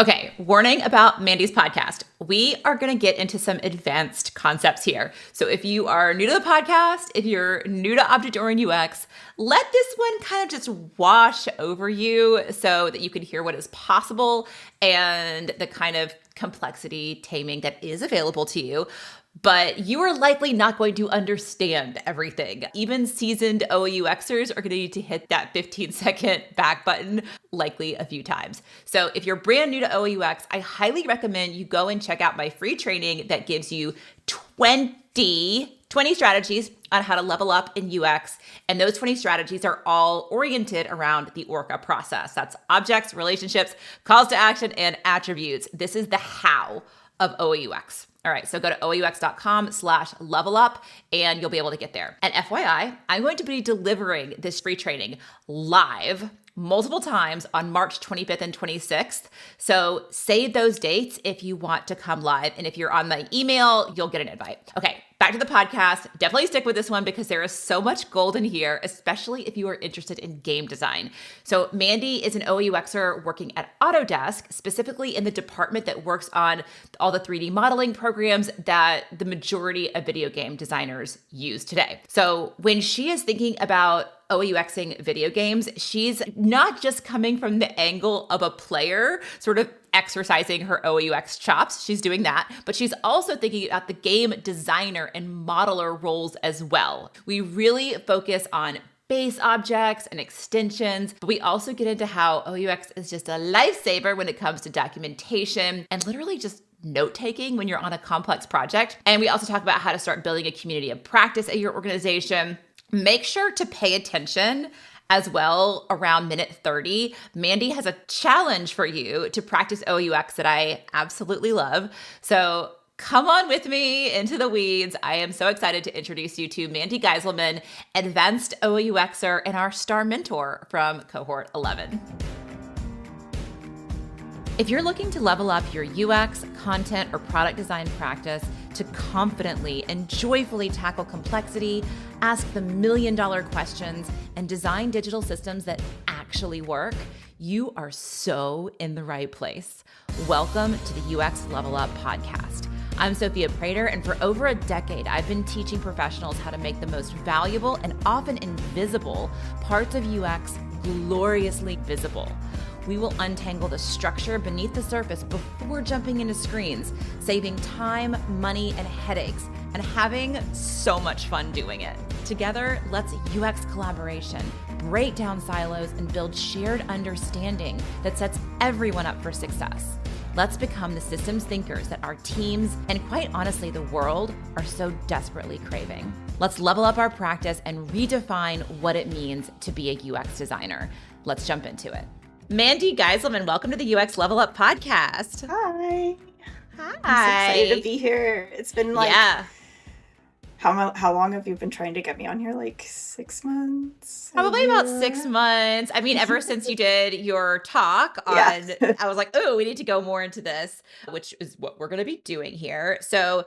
Okay, warning about Mandi's podcast. We are going to get into some advanced concepts here. So if you are new to the podcast, if you're new to object-oriented UX, let this one kind of just wash over you so that you can hear what is possible and the kind of complexity taming that is available to you. But you are likely not going to understand everything. Even seasoned OOUXers are going to need to hit that 15-second back button likely a few times. So if you're brand new to OOUX, I highly recommend you go and check out my free training that gives you 20 strategies on how to level up in UX. And those 20 strategies are all oriented around the ORCA process. That's objects, relationships, calls to action, and attributes. This is the how of OOUX. All right, so go to OOUX.com/level up and you'll be able to get there. And FYI, I'm going to be delivering this free training live multiple times on March 25th and 26th. So save those dates if you want to come live. And if you're on my email, you'll get an invite. Okay, back to the podcast. Definitely stick with this one because there is so much gold in here, especially if you are interested in game design. So Mandi is an OOUXer working at Autodesk, specifically in the department that works on all the 3D modeling programs that the majority of video game designers use today. So when she is thinking about OOUXing video games, she's not just coming from the angle of a player, sort of exercising her OOUX chops. She's doing that, but she's also thinking about the game designer and modeler roles as well. We really focus on base objects and extensions, but we also get into how OOUX is just a lifesaver when it comes to documentation and literally just note-taking when you're on a complex project. And we also talk about how to start building a community of practice at your organization. Make sure to pay attention as well around minute 30. Mandi has a challenge for you to practice OOUX that I absolutely love. So come on with me into the weeds. I am so excited to introduce you to Mandi Geiselman, Advanced OOUXer and our star mentor from cohort 11. If you're looking to level up your UX, content, or product design practice to confidently and joyfully tackle complexity, ask the million-dollar questions, and design digital systems that actually work, you are so in the right place. Welcome to the UX Level Up podcast. I'm Sophia Prater, and for over a decade, I've been teaching professionals how to make the most valuable and often invisible parts of UX gloriously visible. We will untangle the structure beneath the surface before jumping into screens, saving time, money, and headaches, and having so much fun doing it. Together, let's UX collaboration, break down silos, and build shared understanding that sets everyone up for success. Let's become the systems thinkers that our teams, and quite honestly, the world, are so desperately craving. Let's level up our practice and redefine what it means to be a UX designer. Let's jump into it. Mandi Geiselman, welcome to the UX Level Up podcast. Hi. Hi. I'm so excited to be here. It's been like, how long have you been trying to get me on here? Like 6 months? Probably about 6 months. I mean, ever since you did your talk on, I was like, oh, we need to go more into this, which is what we're going to be doing here. So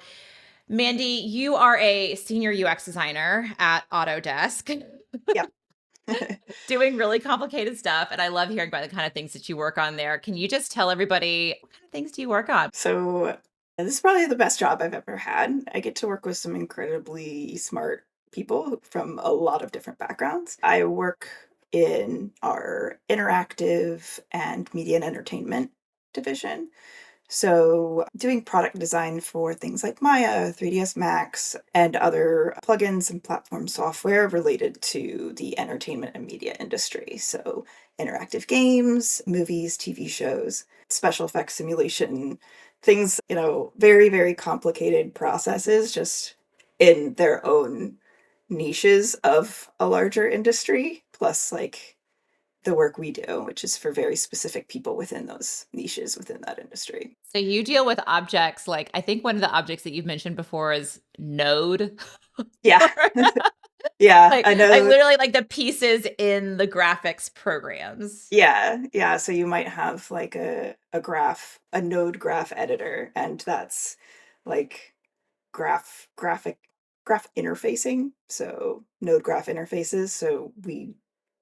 Mandi, you are a senior UX designer at Autodesk. Yep. Doing really complicated stuff. And I love hearing about the kind of things that you work on there. Can you just tell everybody what kind of things do you work on? So this is probably the best job I've ever had. I get to work with some incredibly smart people from a lot of different backgrounds. I work in our interactive and media and entertainment division. So doing product design for things like Maya, 3ds Max, and other plugins and platform software related to the entertainment and media industry. So interactive games, movies, TV shows, special effects simulation, things, very, very complicated processes just in their own niches of a larger industry, plus like the work we do, which is for very specific people within those niches within that industry. So you deal with objects like, I think one of the objects that you've mentioned before is node. Yeah. Yeah, like, I know. Like literally like the pieces in the graphics programs. Yeah. So you might have like a node graph editor, and that's like graph interfacing. So node graph interfaces. So we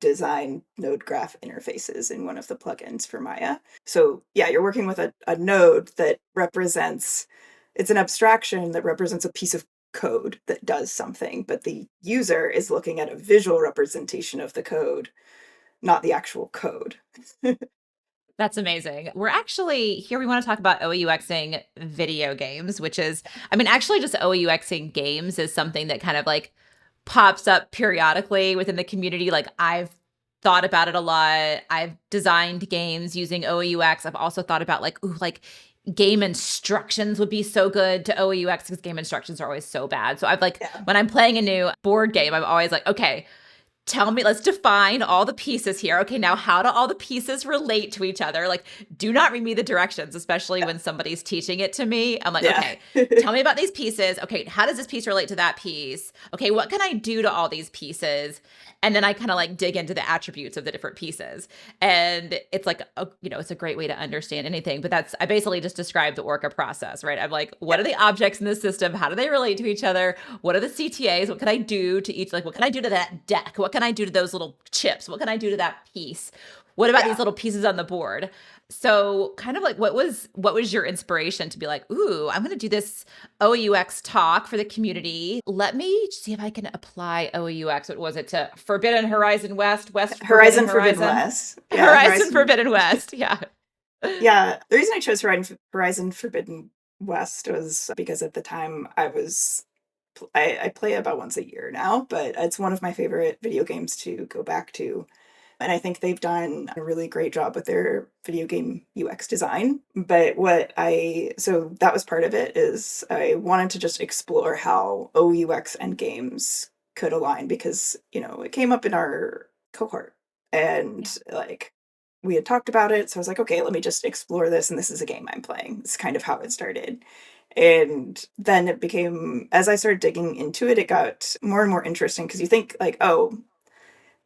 design node graph interfaces in one of the plugins for Maya. So yeah, you're working with a node that represents, it's an abstraction that represents a piece of code that does something, but the user is looking at a visual representation of the code, not the actual code. That's amazing. We're actually here. We want to talk about OUXing video games, which is, I mean, actually just OUXing games is something that kind of like pops up periodically within the community. Like I've thought about it a lot. I've designed games using OUX. I've also thought about like, ooh, like game instructions would be so good to OUX because game instructions are always so bad. So I've like, Yeah. when I'm playing a new board game, I'm always like, okay, tell me, let's define all the pieces here. Okay, now how do all the pieces relate to each other? Like, do not read me the directions, especially when somebody's teaching it to me. I'm like, Yeah. okay, tell me about these pieces. Okay, how does this piece relate to that piece? Okay, what can I do to all these pieces? And then I kind of like dig into the attributes of the different pieces. And it's like, it's a great way to understand anything. But I basically just described the Orca process, right? I'm like, what are the objects in the system? How do they relate to each other? What are the CTAs? What can I do to each, like, what can I do to that deck? What can I do to those little chips? What can I do to that piece? What about these little pieces on the board? So kind of like what was your inspiration to be like, ooh, I'm going to do this OUX talk for the community. Let me see if I can apply OUX. What was it to Forbidden Horizon West Horizon Forbidden West. Yeah, Horizon Forbidden West. Yeah. Yeah, the reason I chose Horizon Forbidden West was because at the time I play about once a year now, but it's one of my favorite video games to go back to. And I think they've done a really great job with their video game UX design. But so that was part of it, is I wanted to just explore how OUX and games could align because, it came up in our cohort and like we had talked about it. So I was like, okay, let me just explore this. And this is a game I'm playing. It's kind of how it started. And then it became, as I started digging into it, it got more and more interesting because you think like, oh,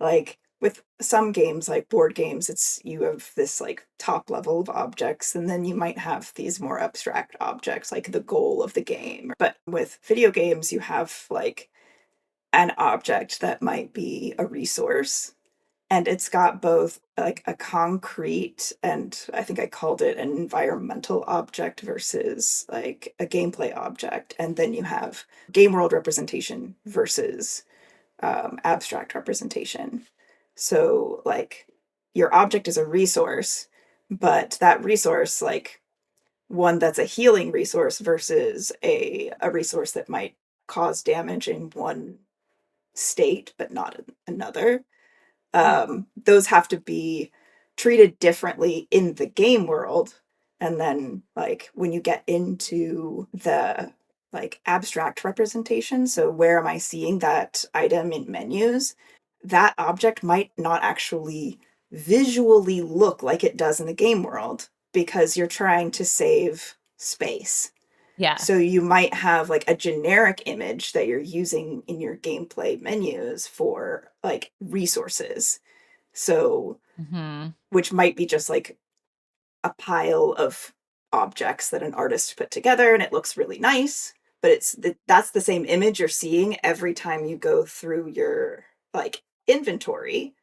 like with some games, like board games, it's you have this like top level of objects, and then you might have these more abstract objects, like the goal of the game. But with video games, you have like an object that might be a resource, and it's got both like a concrete and I think I called it an environmental object versus like a gameplay object. And then you have game world representation versus abstract representation. So like your object is a resource, but that resource, like one that's a healing resource versus a resource that might cause damage in one state but not in another, those have to be treated differently in the game world. And then like when you get into the like abstract representation, so where am I seeing that item in menus, that object might not actually visually look like it does in the game world because you're trying to save space. Yeah. So you might have like a generic image that you're using in your gameplay menus for like resources. So, which might be just like a pile of objects that an artist put together and it looks really nice, but that's the same image you're seeing every time you go through your like inventory,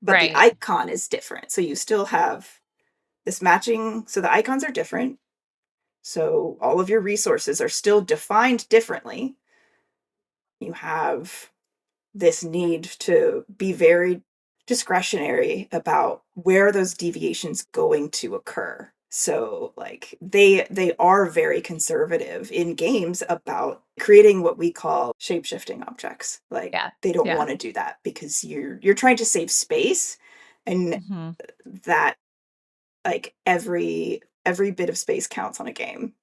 but the Right. icon is different. So you still have this matching, so the icons are different. So all of your resources are still defined differently. You have this need to be very discretionary about where those deviations going to occur. So like they are very conservative in games about creating what we call shape-shifting objects. Like Yeah. they don't Yeah. want to do that because you're trying to save space, and that like every bit of space counts on a game.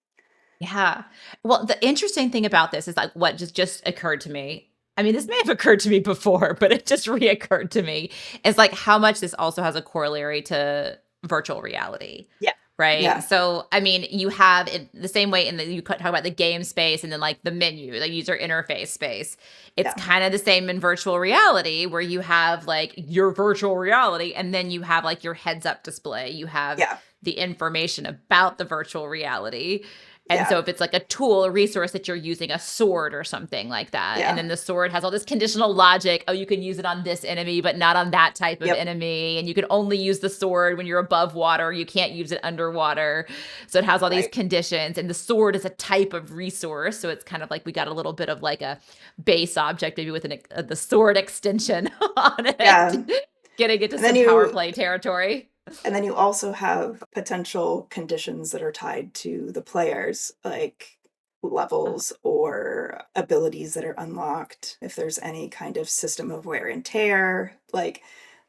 Yeah. Well, the interesting thing about this is like what just occurred to me. I mean, this may have occurred to me before, but it just reoccurred to me is like how much this also has a corollary to virtual reality. Yeah. Right. Yeah. So, I mean, you have it the same way you talk about the game space and then like the menu, the user interface space. It's Yeah. kind of the same in virtual reality where you have like your virtual reality and then you have like your heads up display. You have Yeah. the information about the virtual reality. And Yeah. so if it's like a tool, a resource that you're using, a sword or something like that, and Yeah. then the sword has all this conditional logic. Oh, you can use it on this enemy, but not on that type of Yep. enemy. And you can only use the sword when you're above water. You can't use it underwater. So it has all these Right. conditions. And the sword is a type of resource. So it's kind of like we got a little bit of like a base object, maybe with the sword extension on Yeah. it, getting into And then some power you play territory. and then you also have potential conditions that are tied to the players, like levels or abilities that are unlocked, if there's any kind of system of wear and tear, like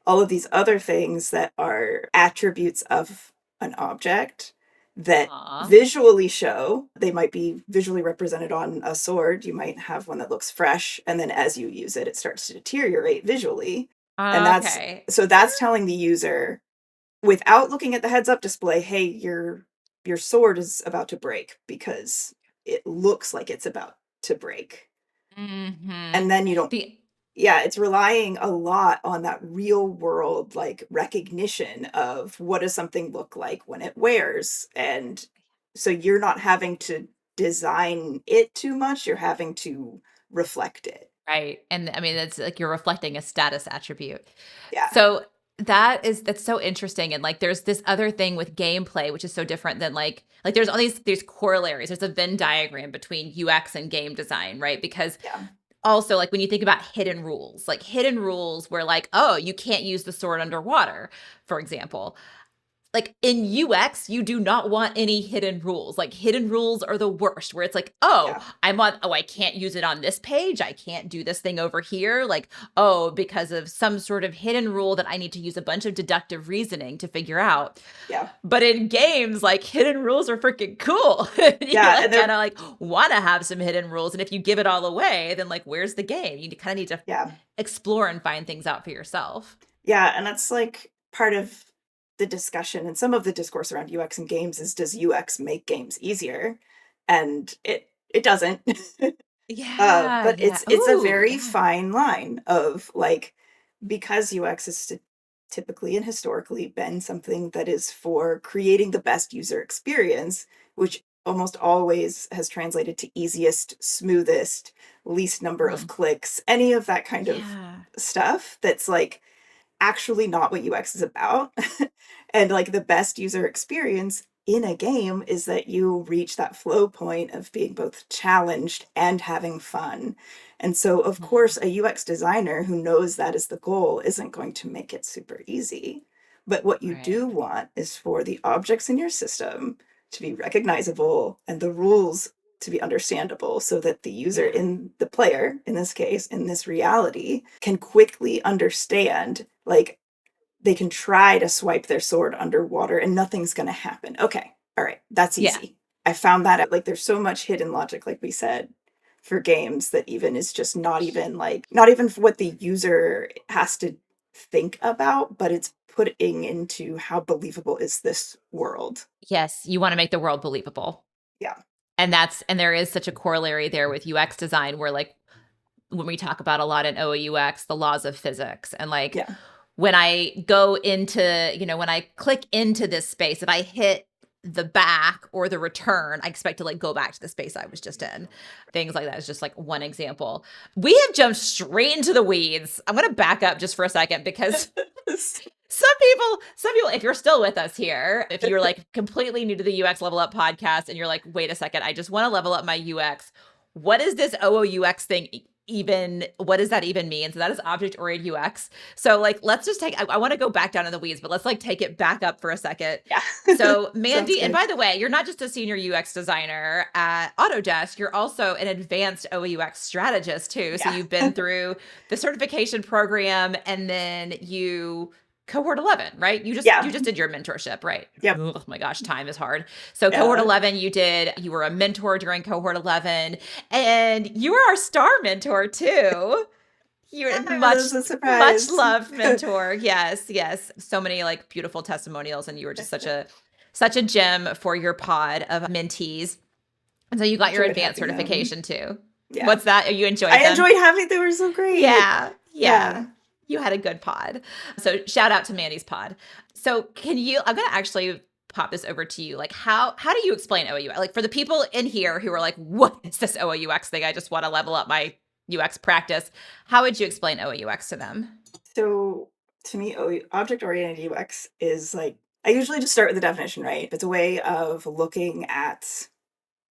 all of these other things that are attributes of an object that Aw. visually show. They might be visually represented on a sword. You might have one that looks fresh, and then as you use it, it starts to deteriorate visually. And Okay. that's telling the user without looking at the heads up display, hey, your sword is about to break because it looks like it's about to break. Mm-hmm. And then you don't, The yeah, it's relying a lot on that real world like recognition of what does something look like when it wears. And so you're not having to design it too much, you're having to reflect it. Right. And I mean, it's like you're reflecting a status attribute. Yeah. So that's so interesting. And like there's this other thing with gameplay, which is so different than like there's all these corollaries. There's a Venn diagram between UX and game design, right? Because Yeah. also like when you think about hidden rules where like, oh, you can't use the sword underwater, for example. Like in UX, you do not want any hidden rules. Like hidden rules are the worst, where it's like, Yeah. I can't use it on this page. I can't do this thing over here. Like, oh, because of some sort of hidden rule that I need to use a bunch of deductive reasoning to figure out. Yeah. But in games, like hidden rules are freaking cool. You Yeah. like And they're kind of like want to have some hidden rules. And if you give it all away, then like, where's the game? You kind of need to yeah. explore and find things out for yourself. Yeah, and that's like part of the discussion and some of the discourse around UX and games is does UX make games easier? And it doesn't. Yeah, But yeah. it's a Ooh, very yeah. fine line of like because UX is typically and historically been something that is for creating the best user experience, which almost always has translated to easiest, smoothest, least number of Mhm. clicks, any of that kind of Yeah. stuff that's like actually not what UX is about. And like the best user experience in a game is that you reach that flow point of being both challenged and having fun. And so, of Mhm. course, a UX designer who knows that is the goal isn't going to make it super easy. But what you Right. do want is for the objects in your system to be recognizable and the rules to be understandable so that the user Yeah. in the player, in this case, in this reality, can quickly understand like they can try to swipe their sword underwater and nothing's going to happen. Okay. All right. That's Yeah. easy. I found that out. Like there's so much hidden logic, like we said, for games that even is just not even what the user has to think about, but it's putting into how believable is this world. Yes, you wanna make the world believable. Yeah. And there is such a corollary there with UX design where, like, when we talk about a lot in OOUX, the laws of physics, and, like, Yeah. when I go into when I click into this space, if I hit the back or the return, I expect to, like, go back to the space I was just in. Things like that is just, like, one example. We have jumped straight into the weeds. I'm gonna back up just for a second because some people, if you're still with us here, if you're like completely new to the UX Level Up podcast and you're like, wait a second, I just want to level up my UX. What is this OOUX thing even? What does that even mean? So that is object oriented UX. So like, let's just I want to go back down in the weeds, but let's like take it back up for a second. Yeah. So Sounds Mandi, and good. by the way, you're not just a senior UX designer at Autodesk, you're also an advanced OOUX strategist too. So Yeah. you've been through the certification program and then you cohort 11, right? Yeah. You just did your mentorship, right? Yep. Oh my gosh, time is hard. So cohort Yeah. 11 you were a mentor during cohort 11 and you were our star mentor too. You're a That was a much surprise. loved mentor. Yes, yes. So many like beautiful testimonials and you were just such a gem for your pod of mentees. And so you got your Enjoyed advanced having them. certification too. Yeah. What's that? You enjoyed I them? enjoyed having they were so great. Yeah. Yeah. Yeah. You had a good pod. So shout out to Mandy's pod. So I'm going to actually pop this over to you. Like how do you explain OUX? Like for the people in here who are like, what is this OUX thing? I just want to level up my UX practice. How would you explain OUX to them? So to me, object-oriented UX is like, I usually just start with the definition, right? It's a way of looking at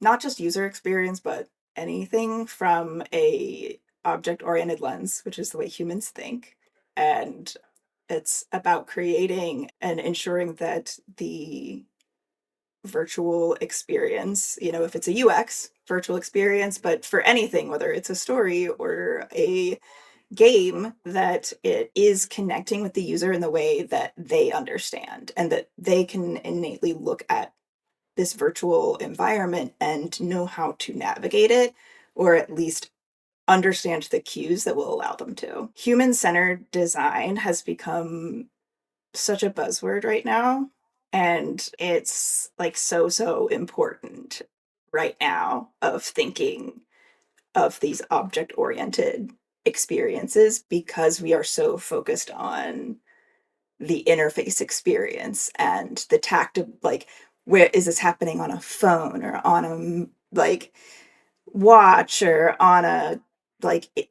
not just user experience, but anything from a object-oriented lens, which is the way humans think. And it's about creating and ensuring that the virtual experience, if it's a UX, virtual experience, but for anything, whether it's a story or a game, that it is connecting with the user in the way that they understand and that they can innately look at this virtual environment and know how to navigate it, or at least understand the cues that will allow them to. Human-centered design has become such a buzzword right now, and it's like so important right now of thinking of these object-oriented experiences, because we are so focused on the interface experience and the tact of like, where is this happening on a phone or on a like watch or on a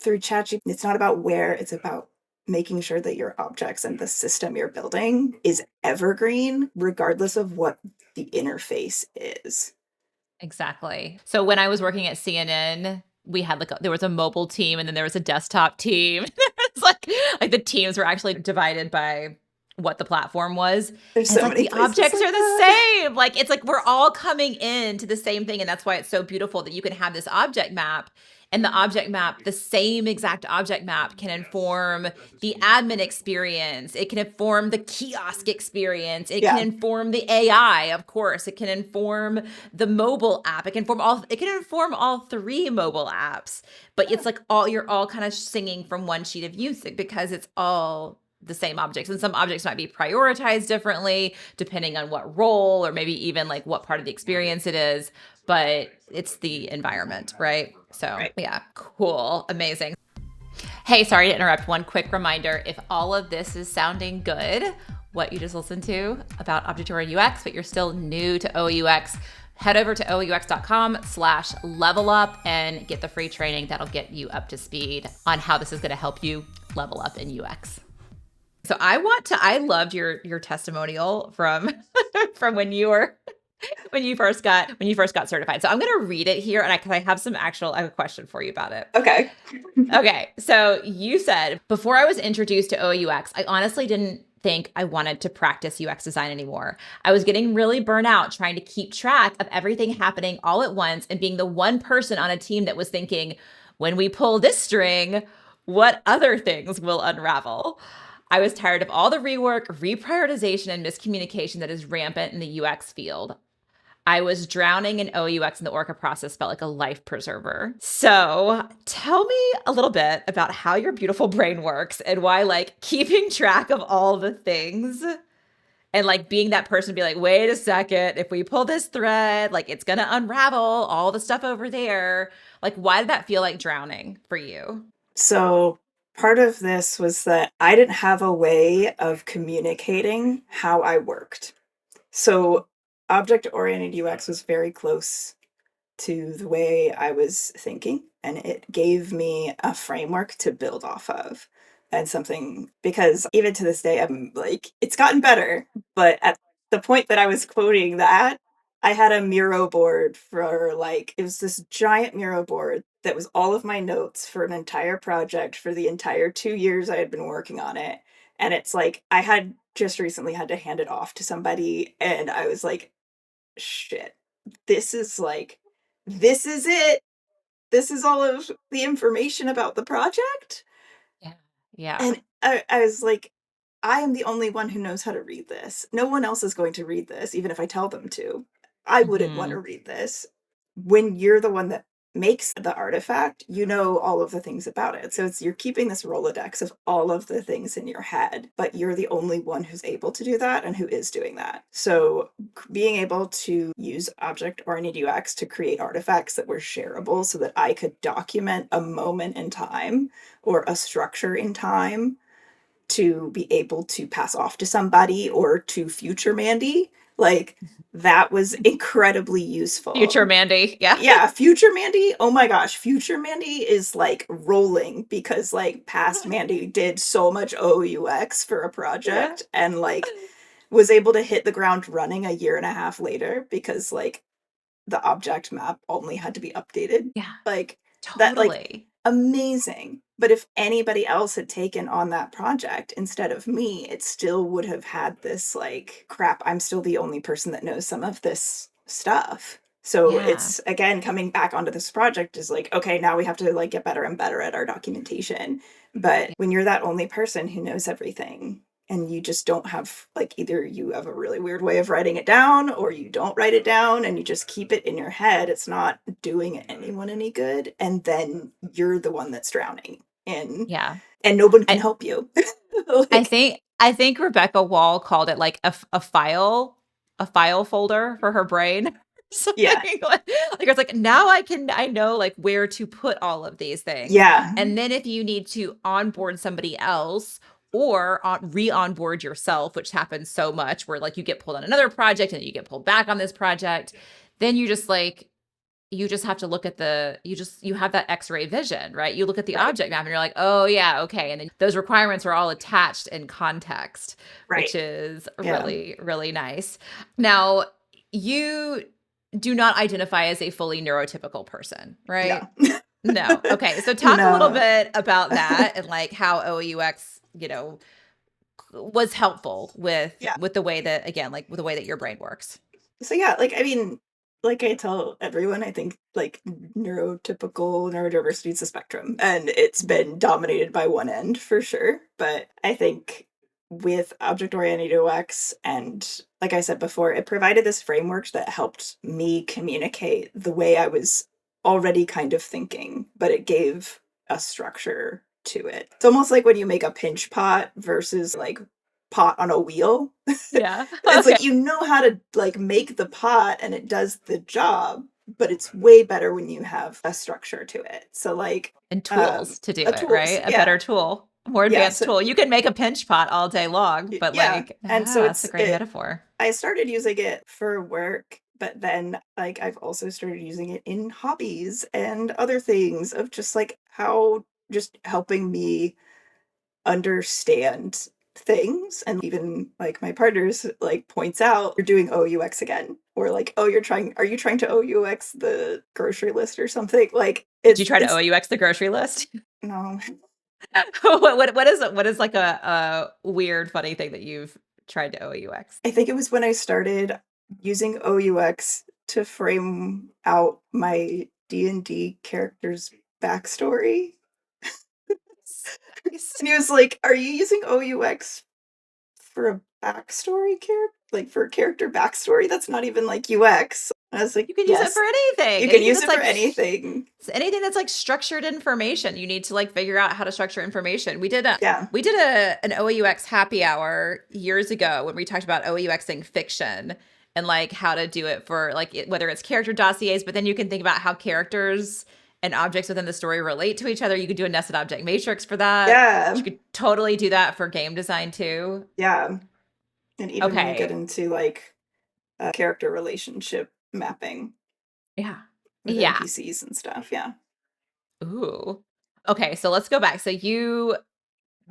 through ChatGPT. It's not about where, it's about making sure that your objects and the system you're building is evergreen, regardless of what the interface is. Exactly. So when I was working at CNN, we had there was a mobile team and then there was a desktop team. It's like the teams were actually divided by what the platform was. There's And it's so like many the places objects like are the that. same. Like it's like we're all coming into the same thing. And that's why it's so beautiful that you can have this object map, and the object map, the same exact object map can inform the admin experience. It can inform the kiosk experience. It can Yeah. inform the AI, of course. It can inform the mobile app. It can inform all three mobile apps. But it's like you're all kind of singing from one sheet of music because it's all the same objects, and some objects might be prioritized differently depending on what role or maybe even like what part of the experience it is, but it's the environment, right? So Right. yeah, cool, amazing. Hey, sorry to interrupt. One quick reminder: if all of this is sounding good, what you just listened to about object-oriented UX, but you're still new to OUX, head over to OUX.com/level up and get the free training that'll get you up to speed on how this is going to help you level up in UX. So I loved your testimonial from from when you first got certified. So I'm going to read it here, and I have a question for you about it. Okay. Okay. So you said, before I was introduced to OUX, I honestly didn't think I wanted to practice UX design anymore. I was getting really burnt out trying to keep track of everything happening all at once and being the one person on a team that was thinking, when we pull this string, what other things will unravel? I was tired of all the rework, reprioritization, and miscommunication that is rampant in the UX field. I was drowning in OUX, and the Orca process felt like a life preserver. So tell me a little bit about how your beautiful brain works and why like keeping track of all the things and like being that person to be like, wait a second, if we pull this thread, like it's going to unravel all the stuff over there. Like, why did that feel like drowning for you? So part of this was that I didn't have a way of communicating how I worked. So object-oriented UX was very close to the way I was thinking, and it gave me a framework to build off of. And something, because even to this day, I'm like, it's gotten better. But at the point that I was quoting that, I had a Miro board for like, it was this giant Miro board that was all of my notes for an entire project for the entire 2 years I had been working on it. And it's like, I had just recently had to hand it off to somebody, and I was like, shit, this is like, this is it. This is all of the information about the project. Yeah. Yeah. And I was like, I am the only one who knows how to read this. No one else is going to read this, even if I tell them to. I wouldn't want Hmm. to read this. When you're the one that makes the artifact, you know all of the things about it. So you're keeping this Rolodex of all of the things in your head, but you're the only one who's able to do that and who is doing that. So being able to use object-oriented UX to create artifacts that were shareable so that I could document a moment in time or a structure in time to be able to pass off to somebody or to future Mandi Like, that was incredibly useful. Future Mandi. Yeah. Yeah, future Mandi. Oh my gosh, future Mandi is like rolling because like past Mandi did so much OUX for a Yeah. project and like was able to hit the ground running a year and a half later because like the object map only had to be updated. Yeah. Like that, like Totally. amazing. But if anybody else had taken on that project instead of me, it still would have had this like crap, I'm still the only person that knows some of this stuff. So Yeah. it's again coming back onto this project is like, okay, now we have to like get better and better at our documentation. But Yeah. when you're that only person who knows everything, and you just don't have like either you have a really weird way of writing it down or you don't write it down and you just keep it in your head, it's not doing anyone any good, and then you're the one that's drowning in Yeah. and no one can I help you. I Like, think I think Rebecca Wall called it like a file folder for her brain. Something yeah, like it's like now I know like where to put all of these things. yeah, And then if you need to onboard somebody else or re-onboard yourself, which happens so much where like you get pulled on another project and you get pulled back on this project, then you just have to look at you have that x-ray vision, right? You look at the right, object map and you're like, oh yeah, okay. And then those requirements are all attached in context, right, which is yeah, really, really nice. Now, you do not identify as a fully neurotypical person, right? no, No. Okay. So talk a little no. bit about that and like how OUX, was helpful Yeah. with the way that, again, like with the way that your brain works. So yeah, like I mean, like I tell everyone, I think like neurotypical neurodiversity is a spectrum, and it's been dominated by one end for sure. But I think with object-oriented UX and like I said before, it provided this framework that helped me communicate the way I was already kind of thinking, but it gave a structure to it. It's almost like when you make a pinch pot versus like pot on a wheel. Yeah. It's Okay. like you know how to like make the pot and it does the job, but it's way better when you have a structure to it. So like And um tools to do a it, tools. right? A Yeah. better tool, a more Yeah. advanced So tool. You can make a pinch pot all day long, but yeah. like, And so that's a great metaphor. I started using it for work, but then like I've also started using it in hobbies and other things of just like how just helping me understand things, and even like my partners like points out you're doing OUX again, or like, oh, are you trying to OUX the grocery list or something, like Did you try to it's OUX the grocery list? no. What is like a weird, funny thing that you've tried to OUX? I think it was when I started using OUX to frame out my D&D character's backstory, Nice. and he was like, are you using OUX for a backstory character, like for a character backstory that's not even like UX. I was like, You can use it yes, for anything. you can Anything use that's it for like anything. anything that's like structured information. You need to like figure out how to structure information. Yeah, We did an OUX happy hour years ago when we talked about OUXing fiction and like how to do it for like whether it's character dossiers, but then you can think about how characters and objects within the story relate to each other. You could do a nested object matrix for that. yeah, You could totally do that for game design too. yeah. And even when you get Okay. into like character relationship mapping Yeah. with Yeah. NPCs and stuff. Yeah, Ooh. Okay, so let's go back. So you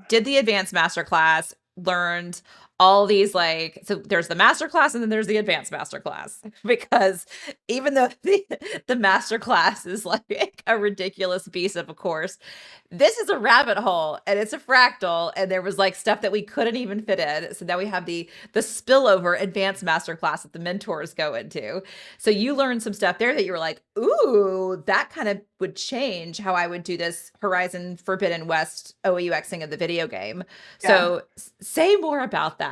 did the advanced masterclass, learned all these like so there's the masterclass and then there's the advanced masterclass because even though the masterclass is like a ridiculous beast of a course, this is a rabbit hole and it's a fractal and there was like stuff that we couldn't even fit in. So now we have the spillover advanced masterclass that the mentors go into. So you learned some stuff there that you were like, ooh, that kind of would change how I would do this Horizon Forbidden West OUXing of the video game. yeah. So say more about that.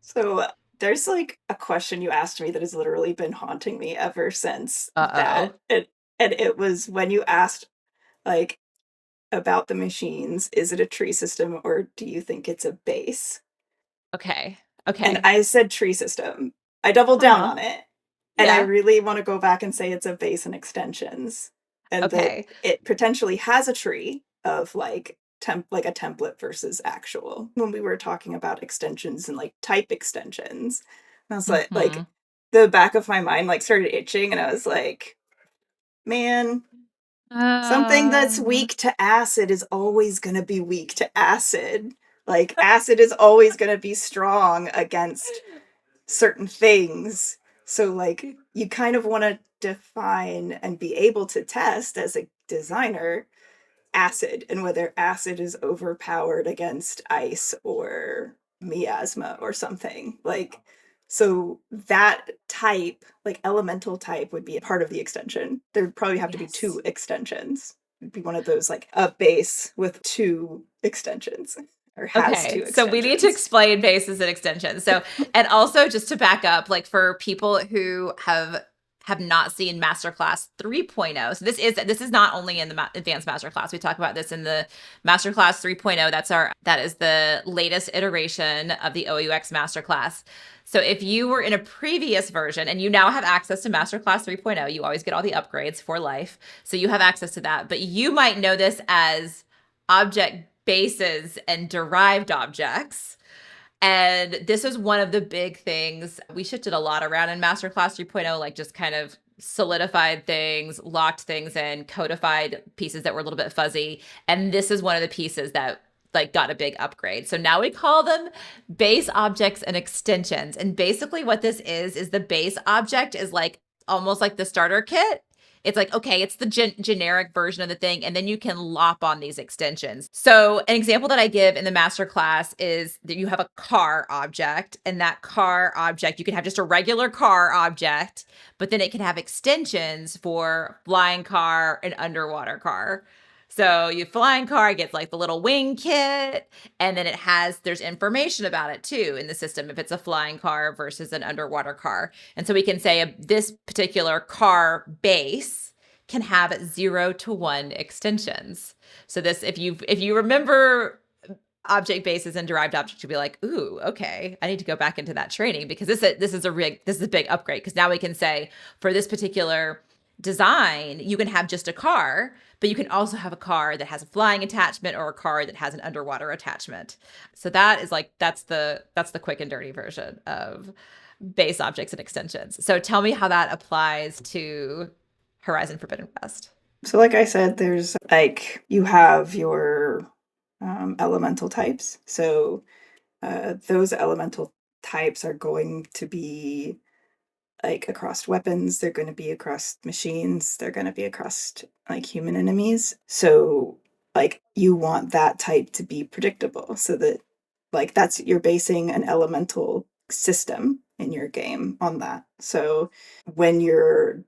So there's like a question you asked me that has literally been haunting me ever since that. Uh-oh. And it was when you asked like about the machines, is it a tree system or do you think it's a base? Okay. And Okay. I said tree system. I doubled down Uh-huh. on it. And I Yeah. really want to go back and say it's a base and extensions. And that Okay. it potentially has a tree of like like a template versus actual. When we were talking about extensions and like type extensions, I was like Mhm. the back of my mind like started itching, and I was like, man, something that's Uh, weak to acid is always going to be weak to acid. Like acid is always going to be strong against certain things. So like you kind of want to define and be able to test as a designer acid and whether acid is overpowered against ice or miasma or something. Like so that type, like elemental type would be a part of the extension. There'd probably have to be yes. two extensions. It'd be one of those like a base with two extensions or has two Okay, so we need to extensions. explain bases and extensions. So, and also just to back up, like for people who have not seen Masterclass 3.0. So this is not only in the advanced masterclass. We talk about this in the Masterclass 3.0. That is the latest iteration of the OUX Masterclass. So if you were in a previous version and you now have access to Masterclass 3.0, you always get all the upgrades for life. So you have access to that, but you might know this as object bases and derived objects. And this is one of the big things. We shifted a lot around in Masterclass 3.0, like just kind of solidified things, locked things in, codified pieces that were a little bit fuzzy. And this is one of the pieces that like got a big upgrade. So now we call them base objects and extensions. And basically what this is the base object is like almost like the starter kit. It's like, okay, it's the generic version of the thing, and then you can lop on these extensions. So an example that I give in the master class is that you have a car object, and that car object, you can have just a regular car object, but then it can have extensions for flying car and underwater car. So your flying car gets like the little wing kit, and then there's information about it too in the system if it's a flying car versus an underwater car. And so we can say this particular car base can have 0 to 1 extensions. So this, if you remember object bases and derived objects, you'll be like, ooh, okay, I need to go back into that training because this is a big upgrade, because now we can say for this particular design, you can have just a car, but you can also have a car that has a flying attachment or a car that has an underwater attachment. So that is like that's the quick and dirty version of base objects and extensions. So tell me how that applies to Horizon Forbidden West. So like I said, there's like you have your elemental types. So those elemental types are going to be like across weapons, they're going to be across machines, they're going to be across like human enemies. So like you want that type to be predictable so that like that's you're basing an elemental system in your game on that. So when you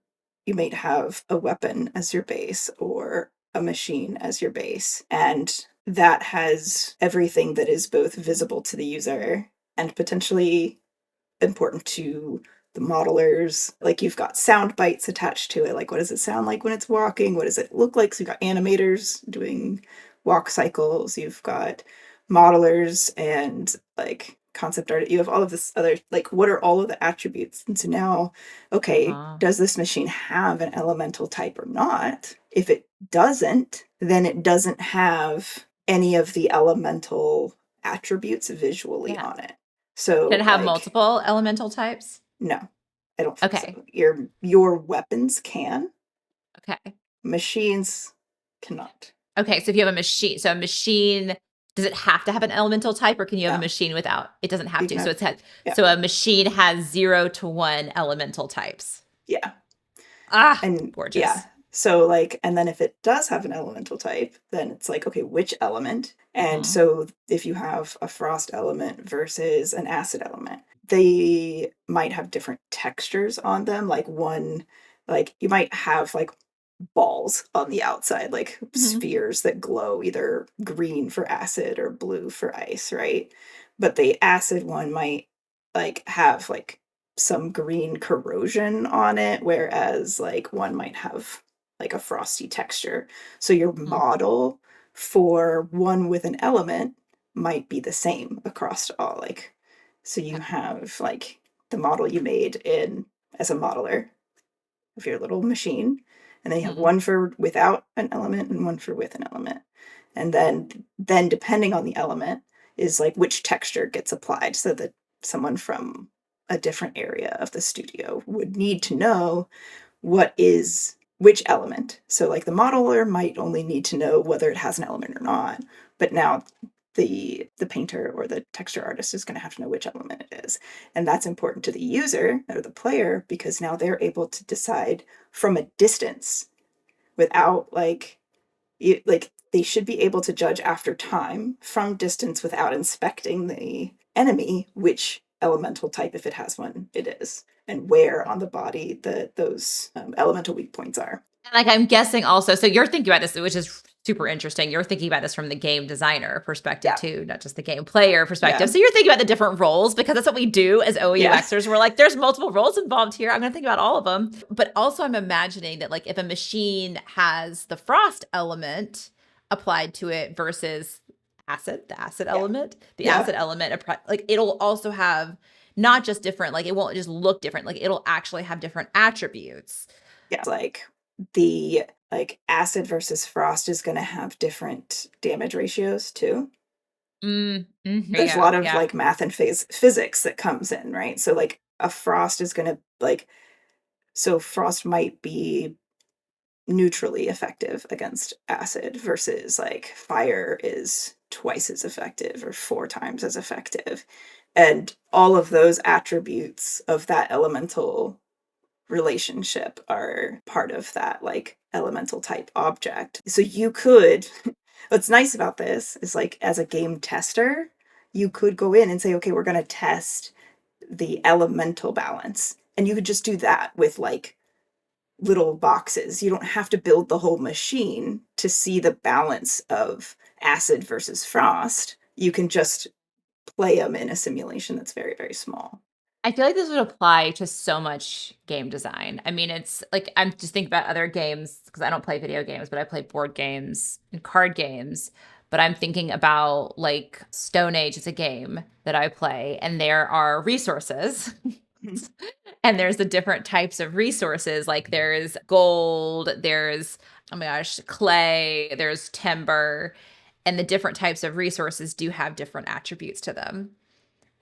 might have a weapon as your base or a machine as your base, and that has everything that is both visible to the user and potentially important to the modelers. Like you've got sound bites attached to it. Like what does it sound like when it's walking? What does it look like? So you've got animators doing walk cycles. You've got modelers and like concept art. You have all of this other like what are all of the attributes? And so now, okay, Uh-huh. does this machine have an elemental type or not? If it doesn't, then it doesn't have any of the elemental attributes visually Yeah. on it. Can So it have like multiple elemental types? no, I don't think Okay. so. Your weapons can, Okay. machines cannot. Okay. So if you have a machine, does it have to have an elemental type, or can you have a No, machine without? It doesn't have you to. can have yeah, So a machine has 0 to 1 elemental types. yeah, Ah, and yeah. gorgeous. So like, and then if it does have an elemental type, then it's like, okay, which element? And Hmm. so if you have a frost element versus an acid element, they might have different textures on them. Like one, like you might have like balls on the outside, like Hmm. spheres that glow either green for acid or blue for ice, right? But the acid one might like have like some green corrosion on it, whereas like one might have like a frosty texture. So your Hmm. model for one with an element might be the same across all like so you Okay. have like the model you made in as a modeler of your little machine, and then you have Hmm. one for without an element and one for with an element. And then depending on the element is like which texture gets applied so that someone from a different area of the studio would need to know what is which element. So like the modeler might only need to know whether it has an element or not, but now the painter or the texture artist is going to have to know which element it is. And that's important to the user or the player because now they're able to decide from a distance without like they should be able to judge after time from distance without inspecting the enemy which elemental type, if it has one, it is, and where on the body those elemental weak points are. And like I'm guessing also, so you're thinking about this, which is super interesting. You're thinking about this from the game designer perspective too, not just the game player perspective. So you're thinking about the different roles because that's what we do as OOUXers. We're like, there's multiple roles involved here. I'm going to think about all of them. But also I'm imagining that like if a machine has the frost element applied to it versus the acid element, like it'll also have not just different, like it won't just look different, like it'll actually have different attributes. Yeah, like the acid versus frost is going to have different damage ratios too. There's a lot of like math and physics that comes in, right? So like a frost is going to so frost might be neutrally effective against acid versus like fire is twice as effective or 4 times as effective. And all of those attributes of that elemental relationship are part of that like elemental type object. So you could, what's nice about this is like as a game tester, you could go in and say, okay, we're going to test the elemental balance. And you could just do that with like little boxes. You don't have to build the whole machine to see the balance of acid versus frost. You can just play them in a simulation that's very, very small. I feel like this would apply to so much game design. I mean, it's like I'm just thinking about other games because I don't play video games, but I play board games and card games. But I'm thinking about like Stone Age is a game that I play, and there are resources. And there's the different types of resources. Like there's gold, there's, oh my gosh, clay, there's timber. And the different types of resources do have different attributes to them.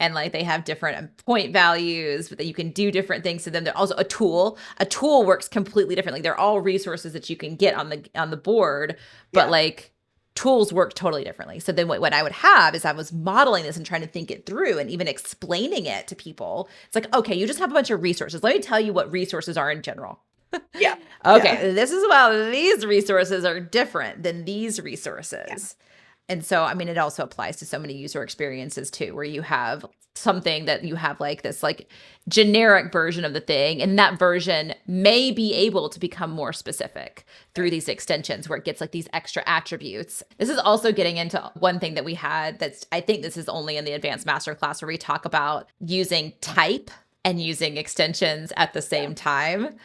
And like they have different point values, but that you can do different things to them. They're also a tool. A tool works completely differently. They're all resources that you can get on the board, but like tools work totally differently. So then what I would have is I was modeling this and trying to think it through and even explaining it to people. It's like, okay, you just have a bunch of resources. Let me tell you what resources are in general. Okay, this is why these resources are different than these resources. And so, I mean, it also applies to so many user experiences too, where you have something that you have like this like generic version of the thing, and that version may be able to become more specific through these extensions where it gets like these extra attributes. This is also getting into one thing that we had that's, I think this is only in the advanced masterclass where we talk about using type and using extensions at the same time,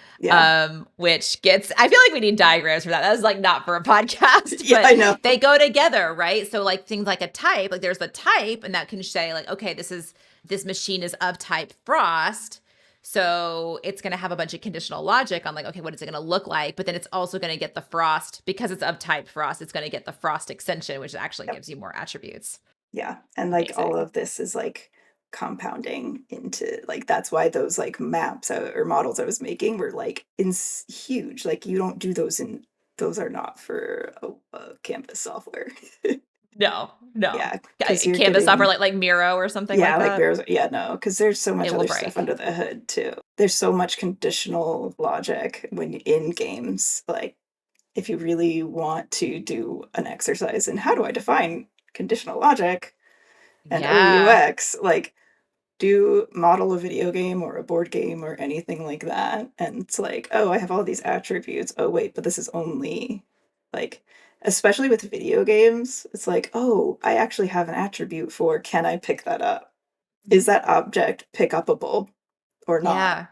which gets, I feel like we need diagrams for that. That was like not for a podcast, but I know. They go together, right? So like things like a type, like there's the type and that can say like, okay, this machine is of type frost. So it's going to have a bunch of conditional logic on like, okay, what is it going to look like? But then it's also going to get the frost because it's of type frost. It's going to get the frost extension, which actually gives you more attributes. Yeah. And like all of this is like compounding into like, that's why those like maps or models I was making were like huge. Like you don't do those those are not for a Canvas software. No. Yeah. Canvas software like Miro or something like that. Like Miro's, no, because there's so much other stuff under the hood too. There's so much conditional logic when in games. Like if you really want to do an exercise in how do I define conditional logic and OOUX, like do model a video game or a board game or anything like that. And it's like, oh, I have all these attributes. Oh, wait, but this is only like, especially with video games, it's like, oh, I actually have an attribute for can I pick that up? Is that object pick upable or not?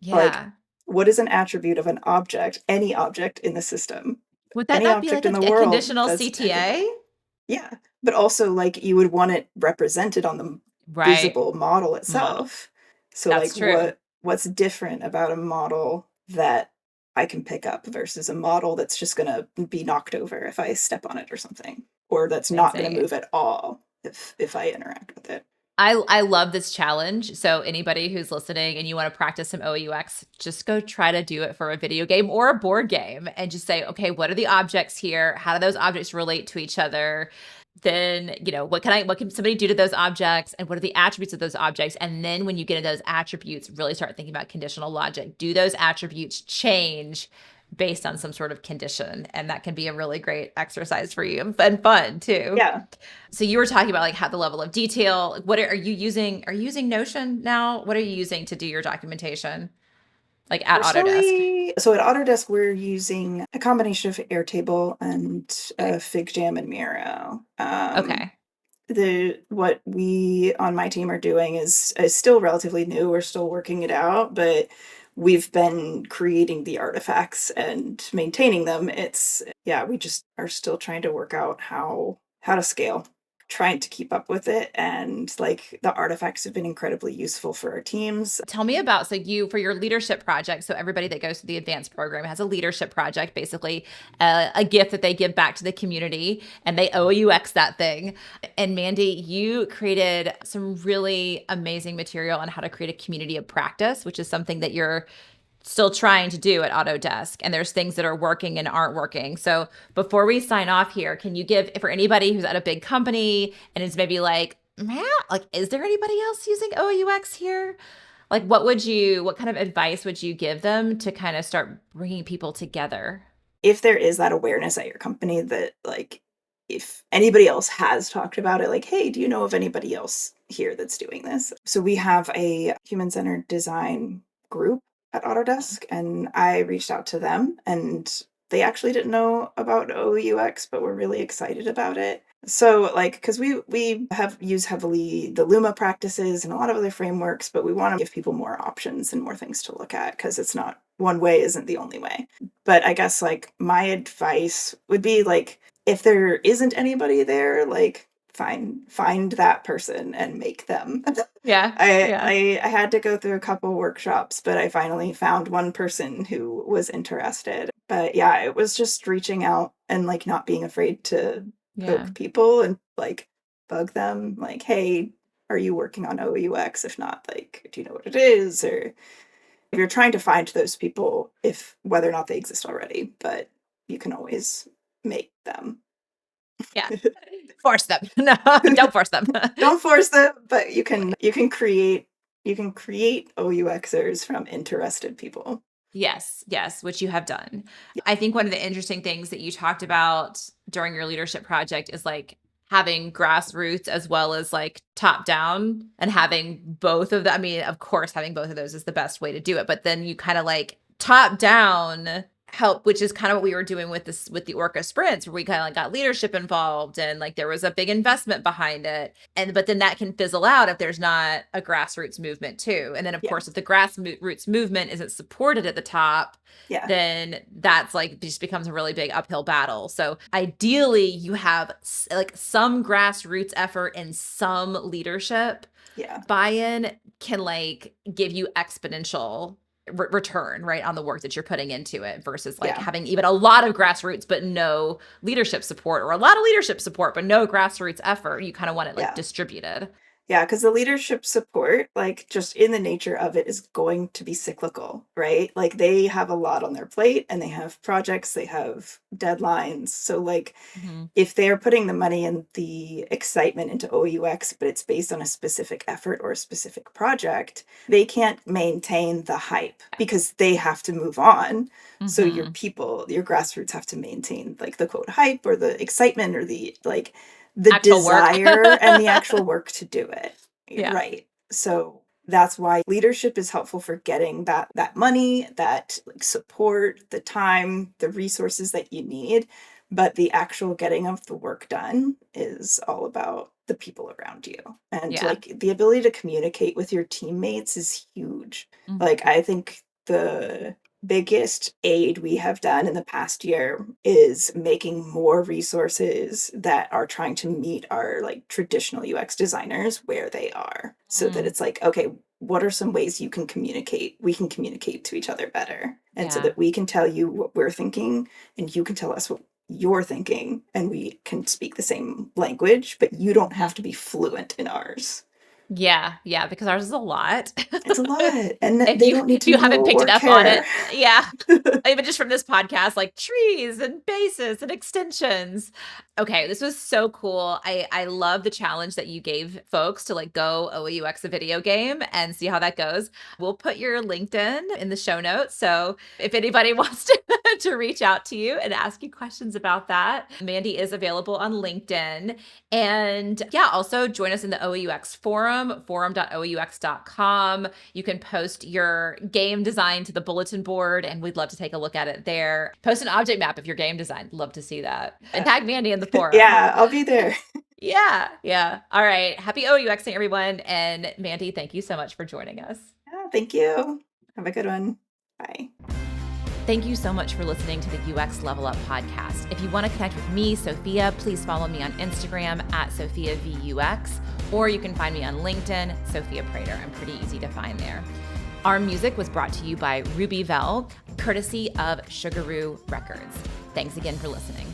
Like, what is an attribute of an object, any object in the system? Would that any not be like in the a world conditional CTA? Yeah, but also like you would want it represented on the visible model itself. So that's like what's different about a model that I can pick up versus a model that's just going to be knocked over if I step on it or something, or that's not going to move at all if I interact with it. I love this challenge. So anybody who's listening and you want to practice some OUX, just go try to do it for a video game or a board game and just say, okay, what are the objects here? How do those objects relate to each other? Then, what can somebody do to those objects, and what are the attributes of those objects? And then when you get into those attributes, really start thinking about conditional logic. Do those attributes change based on some sort of condition? And that can be a really great exercise for you and fun too. Yeah. So you were talking about like how the level of detail, what are you using? Are you using Notion now? What are you using to do your documentation? Like at Autodesk? So at Autodesk, we're using a combination of Airtable and Okay. FigJam and Miro. Okay. What we on my team are doing is still relatively new. We're still working it out, but we've been creating the artifacts and maintaining them. We just are still trying to work out how to scale, trying to keep up with it. And like the artifacts have been incredibly useful for our teams. Tell me about, so you, for your leadership project, so everybody that goes through the advanced program has a leadership project, basically a gift that they give back to the community, and they OUX that thing. And Mandi, you created some really amazing material on how to create a community of practice, which is something that you're still trying to do at Autodesk. And there's things that are working and aren't working. So before we sign off here, can you give, for anybody who's at a big company and is maybe like, man, like, is there anybody else using OUX here? Like, what kind of advice would you give them to kind of start bringing people together? If there is that awareness at your company that like, if anybody else has talked about it, like, hey, do you know of anybody else here that's doing this? So we have a human-centered design group at Autodesk, and I reached out to them, and they actually didn't know about OUX, but were really excited about it. So like, because we have used heavily the Luma practices and a lot of other frameworks, but we want to give people more options and more things to look at, because it's not one way isn't the only way. But I guess like my advice would be like, if there isn't anybody there, like find that person and make them. Yeah. Yeah. I had to go through a couple workshops, but I finally found one person who was interested. But yeah, it was just reaching out and like not being afraid to Yeah. poke people and like bug them, like, hey, are you working on OUX? If not, like, do you know what it is? Or if you're trying to find those people, if whether or not they exist already, but you can always make them. Yeah. Force them. No, don't force them. Don't force them, but you can create OUXers from interested people. Yes, yes, which you have done. Yeah. I think one of the interesting things that you talked about during your leadership project is like having grassroots as well as like top down, and having both of them. I mean, of course, having both of those is the best way to do it, but then you kind of like top down help, which is kind of what we were doing with this, with the Orca sprints, where we kind of like got leadership involved and like there was a big investment behind it. And but then that can fizzle out if there's not a grassroots movement too. And then of Yeah. course, if the grassroots movement isn't supported at the top, Yeah. then that's like just becomes a really big uphill battle. So ideally you have like some grassroots effort and some leadership Yeah. buy-in can like give you exponential return, right, on the work that you're putting into it, versus like Yeah. having even a lot of grassroots but no leadership support, or a lot of leadership support but no grassroots effort. You kind of want it like Yeah. distributed. Yeah, because the leadership support, like just in the nature of it, is going to be cyclical, right? Like they have a lot on their plate and they have projects, they have deadlines. So like Mhm. if they're putting the money and the excitement into OUX, but it's based on a specific effort or a specific project, they can't maintain the hype because they have to move on. So your Mhm. people, your grassroots have to maintain like the quote hype or the excitement or the like the Actual work. desire and the actual work to do it. Yeah. Right. So that's why leadership is helpful for getting that money, that like support, the time, the resources that you need. But the actual getting of the work done is all about the people around you. And Yeah. like the ability to communicate with your teammates is huge. Mhm. Like I think the biggest aid we have done in the past year is making more resources that are trying to meet our like traditional UX designers where they are, so that it's like, okay, what are some ways you can communicate? We can communicate to each other better. And so Yeah. that we can tell you what we're thinking and you can tell us what you're thinking, and we can speak the same language, but you don't have to be fluent in ours. Yeah, because ours is a lot. It's a lot. And If they you don't need if to you know haven't picked or it up on it. care. Yeah. Even just from this podcast, like trees and bases and extensions. Okay, this was so cool. I love the challenge that you gave folks to like go OOUX a video game and see how that goes. We'll put your LinkedIn in the show notes. So if anybody wants to reach out to you and ask you questions about that, Mandi is available on LinkedIn. And yeah, also join us in the OOUX forum, forum.OOUX.com. You can post your game design to the bulletin board, and we'd love to take a look at it there. Post an object map if your game design. Love to see that. And tag Mandi in the forum. Yeah, I'll be there. Yeah. All right. Happy OOUXing, everyone. And Mandi, thank you so much for joining us. Yeah, thank you. Have a good one. Bye. Thank you so much for listening to the UX Level Up podcast. If you want to connect with me, Sophia, please follow me on Instagram at SophiaVUX, or you can find me on LinkedIn, Sophia Prater. I'm pretty easy to find there. Our music was brought to you by Ruby Vell, courtesy of Sugaroo Records. Thanks again for listening.